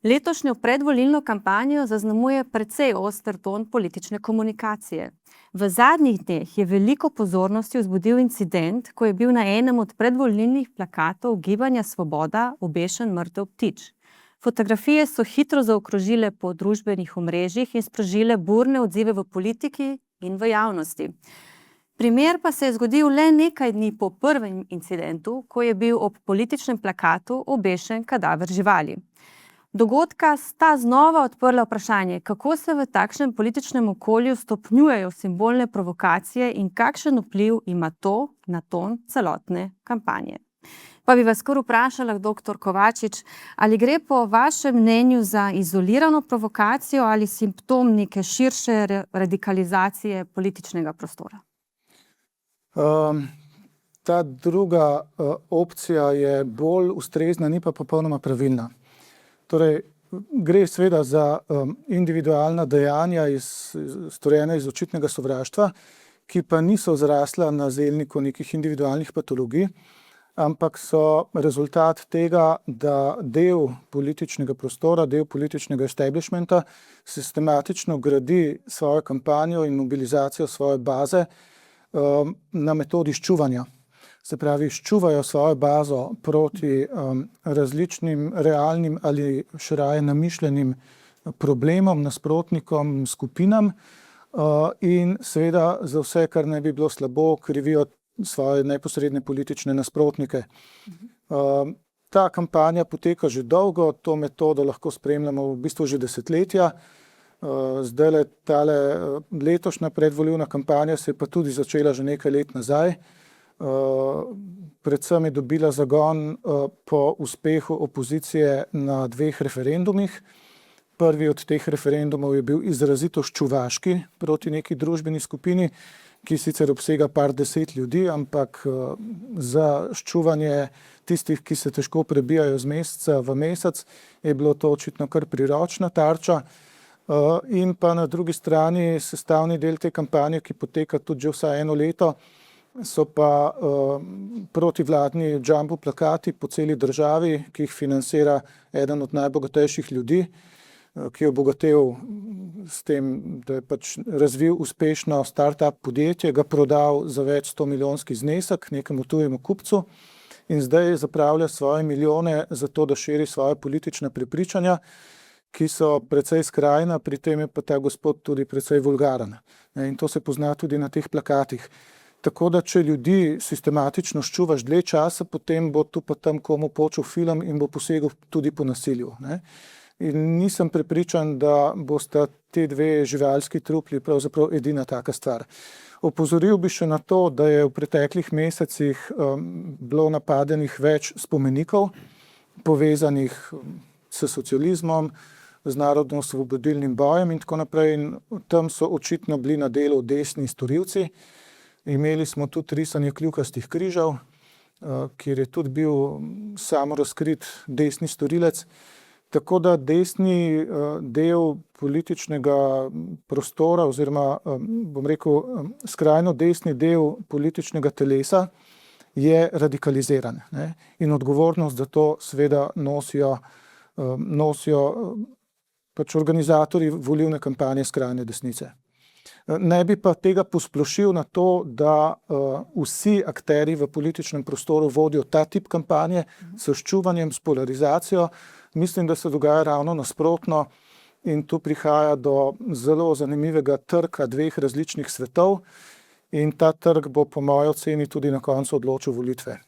Letošnjo predvolilno kampanjo zaznamuje precej oster ton politične komunikacije. V zadnjih dneh je veliko pozornosti vzbudil incident, ko je bil na enem od predvolilnih plakatov Gibanja Svoboda obešen mrtev ptič. Fotografije so hitro zaokrožile po družbenih omrežjih in sprožile burne odzive v politiki in v javnosti. Primer pa se je zgodil le nekaj dni po prvem incidentu, ko je bil ob političnem plakatu obešen kadaver živali. Dogodka sta znova odprla vprašanje, kako se v takšnem političnem okolju stopnjujejo simbolne provokacije in kakšen vpliv ima to na ton celotne kampanje. Pa bi vas kar vprašala, dr. Kovačič, ali gre po vašem mnenju za izolirano provokacijo ali simptom neke širše radikalizacije političnega prostora? Ta druga opcija je bolj ustrezna, ni pa popolnoma pravilna. Torej, gre seveda za individualna dejanja storjena iz očitnega sovraštva, ki pa niso zrasla na zelniku nekih individualnih patologij, ampak so rezultat tega, da del političnega prostora, del političnega establishmenta sistematično gradi svojo kampanjo in mobilizacijo svoje baze na metodi ščuvanja. Se pravi, ščuvajo svojo bazo proti različnim realnim ali še raje namišljenim problemom, nasprotnikom, skupinam in seveda za vse, kar ne bi bilo slabo, krivijo svoje neposredne politične nasprotnike. Ta kampanja poteka že dolgo, to metodo lahko spremljamo v bistvu že desetletja. Zdajle tale letošnja predvolilna kampanja se je pa tudi začela že nekaj let nazaj. Predvsem je dobila zagon po uspehu opozicije na 2 referendumih. Prvi od teh referendumov je bil izrazito ščuvaški proti neki družbeni skupini, ki sicer obsega par 10 ljudi, ampak za ščuvanje tistih, ki se težko prebijajo z meseca v mesec, je bilo to očitno kar priročna tarča. In pa na drugi strani sestavni del te kampanje, ki poteka tudi že vsaj eno leto, so pa protivladni jumbo plakati po celi državi, ki jih financira eden od najbogatejših ljudi, ki je obogatel s tem, da je pač razvil uspešno start-up podjetje, ga prodal za več 100-milijonski znesek nekemu tujemu kupcu in zdaj zapravlja svoje milijone za to, da širi svoje politična prepričanja, ki so precej skrajna, pri tem je pa ta gospod tudi precej vulgaren. In to se pozna tudi na teh plakatih. Tako da, če ljudi sistematično ščuvaš dlje časa, potem bo tu pa tam komu počel film in bo posegel tudi po nasilju. In nisem prepričan, da bosta te 2 živalski trupli pravzaprav edina taka stvar. Opozoril bi še na to, da je v preteklih mesecih bilo napadenih več spomenikov, povezanih s socializmom, z narodno-osvobodilnim bojem in tako naprej. In tam so očitno bili na delu desni storilci. Imeli smo tudi risanje kljukastih križev, kjer je tudi bil samorazkrit desni storilec. Tako da desni del političnega prostora oziroma, bom rekel, skrajno desni del političnega telesa je radikaliziran. In odgovornost za to seveda nosijo pač organizatorji volilne kampanje skrajne desnice. Ne bi pa tega posplošil na to, da vsi akterji v političnem prostoru vodijo ta tip kampanje s ščuvanjem, s polarizacijo. Mislim, da se dogaja ravno nasprotno in tu prihaja do zelo zanimivega trka 2 različnih svetov in ta trk bo po moji oceni tudi na koncu odločil volitve.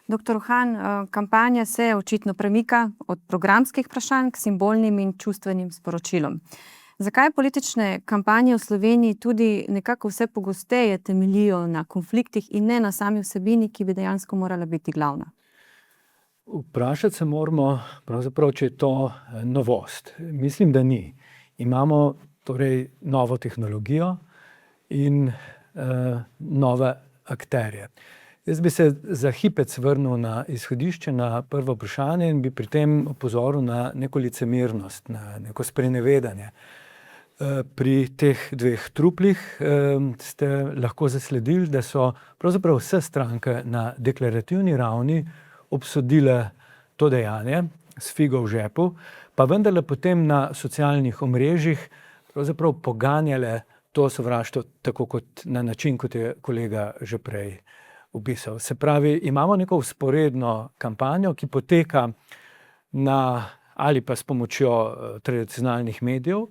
Dr. Uhan, kampanja se očitno premika od programskih vprašanj k simbolnim in čustvenim sporočilom. Zakaj politične kampanje v Sloveniji tudi nekako vse pogosteje temeljijo na konfliktih in ne na sami vsebini, ki bi dejansko morala biti glavna? Vprašati se moramo, pravzaprav, če je to novost. Mislim, da ni. Imamo torej novo tehnologijo in nove akterje. Jaz bi se za hipec vrnil na izhodišče, na prvo vprašanje in bi pri tem opozoril na neko licemernost, na neko sprenevedanje. Pri teh 2 truplih ste lahko zasledili, da so pravzaprav vse stranke na deklarativni ravni obsodile to dejanje s figo v žepu, pa vendarle potem na socialnih omrežjih pravzaprav poganjale to sovraštvo, tako kot na način, kot je kolega že prej opisal. Se pravi, imamo neko vzporedno kampanjo, ki poteka ali pa s pomočjo tradicionalnih medijev,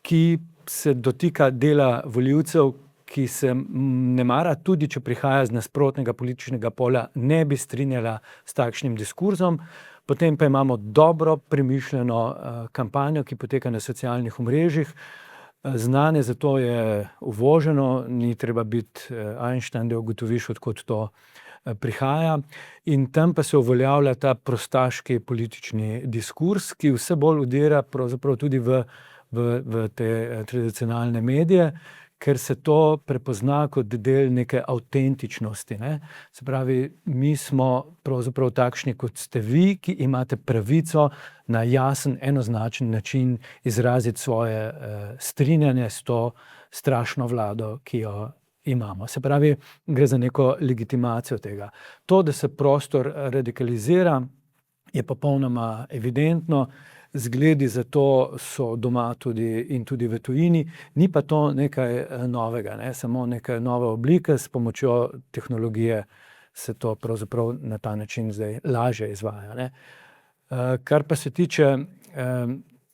ki se dotika dela volivcev, ki se nemara, tudi če prihaja z nasprotnega političnega pola, ne bi strinjala s takšnim diskurzom. Potem pa imamo dobro premišljeno kampanjo, ki poteka na socialnih omrežjih. Znanje za to je uvoženo, ni treba biti Einstein, da ugotoviš, odkot to prihaja. In tam pa se uveljavlja ta prostaški politični diskurz, ki vse bolj vdira pravzaprav tudi v te tradicionalne medije, ker se to prepozna kot del neke avtentičnosti, ne. Se pravi, mi smo pravzaprav takšni, kot ste vi, ki imate pravico na jasen, enoznačen način izraziti svoje strinjanje s to strašno vlado, ki jo imamo. Se pravi, gre za neko legitimacijo tega. To, da se prostor radikalizira, je popolnoma evidentno. Zgledi za to so doma tudi v tujini, ni pa to nekaj novega, ne? Samo neka nova oblika, s pomočjo tehnologije se to pravzaprav na ta način zdaj lažje izvaja, ne? Kar pa se tiče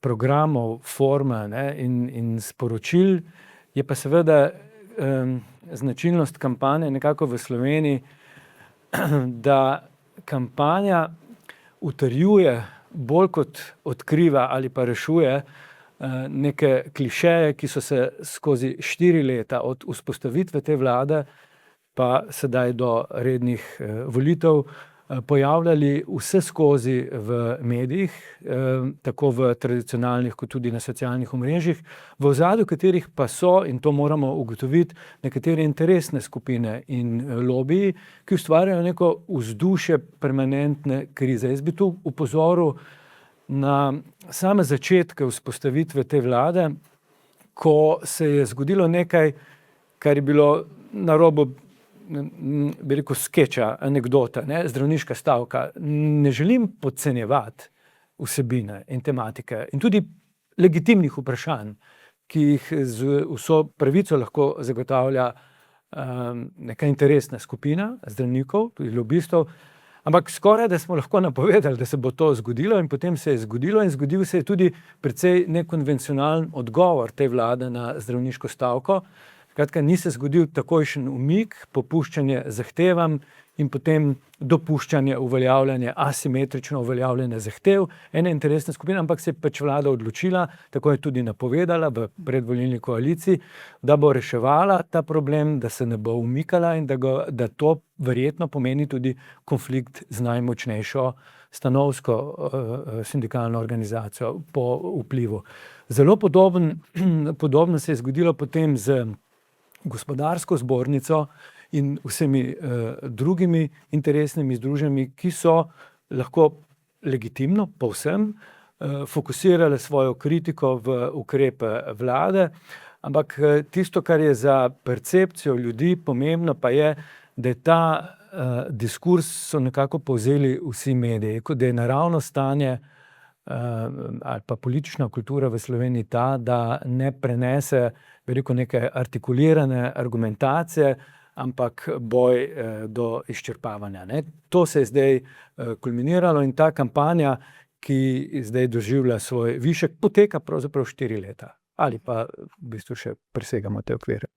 programov, forme, ne, in sporočil, je pa seveda značilnost kampanje nekako v Sloveniji, da kampanja utrjuje bolj kot odkriva ali pa rešuje neke klišeje, ki so se skozi 4 leta od vzpostavitve te vlade pa sedaj do rednih volitev pojavljali vse skozi v medijih, tako v tradicionalnih kot tudi na socialnih omrežjih, v ozadju katerih pa so, in to moramo ugotoviti, nekatere interesne skupine in lobiji, ki ustvarjajo neko vzdušje permanentne krize. Jaz bi tu opozoril na same začetke vzpostavitve te vlade, ko se je zgodilo nekaj, kar je bilo na robu, bi rekel, skeča, anekdota, ne, zdravniška stavka. Ne želim podcenjevati vsebine in tematike in tudi legitimnih vprašanj, ki jih z vso pravico lahko zagotavlja neka interesna skupina zdravnikov, tudi lobistov, ampak skoraj, da smo lahko napovedali, da se bo to zgodilo, in potem se je zgodilo in zgodil se je tudi precej nekonvencionalen odgovor te vlade na zdravniško stavko. Skratka, ni se zgodil takojšen umik, popuščanje zahtevam in potem dopuščanje uveljavljanja, asimetrično uveljavljanje zahtev ene interesne skupine, ampak se je pač vlada odločila, tako je tudi napovedala v predvolilni koaliciji, da bo reševala ta problem, da se ne bo umikala in da to verjetno pomeni tudi konflikt z najmočnejšo stanovsko sindikalno organizacijo po vplivu. Zelo podobno se je zgodilo potem z gospodarsko zbornico in vsemi drugimi interesnimi združenji, ki so lahko legitimno, povsem, fokusirale svojo kritiko v ukrepe vlade, ampak tisto, kar je za percepcijo ljudi pomembno, pa je, da je ta diskurs so nekako povzeli vsi mediji, kot da je naravno stanje ali pa politična kultura v Sloveniji ta, da ne prenese, bi rekel, neke artikulirane argumentacije, ampak boj do izčrpavanja, ne. To se je zdaj kulminiralo in ta kampanja, ki zdaj doživlja svoj višek, poteka pravzaprav 4 leta. Ali pa v bistvu še presegamo te okvire.